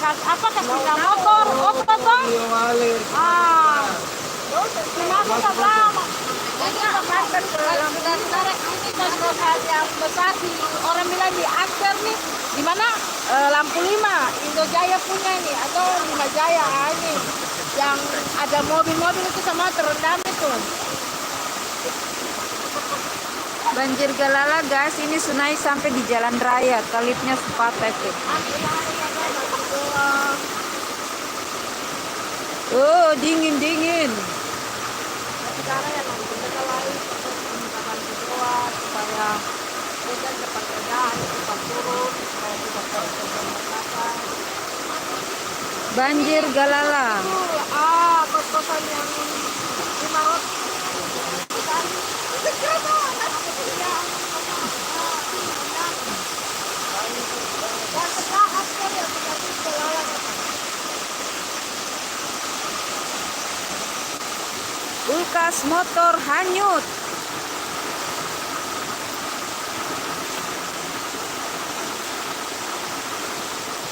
apa sepeda motor, otot toh? Ah, kenapa tak lama? Ini pakai dari ini kan yang besar di orang bilang di Acer nih, di mana lampu 5 Indojaya punya ini atau 5 Jaya ini yang ada mobil-mobil itu sama terendam itu. Banjir Galala guys, ini Sunai sampai di jalan raya, kalipnya sepatah itu. Oh, dingin. Sekarang yang kita lari menggunakan kedua supaya hujan cepat reda, cepat turun, supaya tidak terjadi. Banjir Galala. Kos-kosan yang di Maros. Kulkas motor hanyut.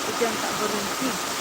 Hujan tak berhenti.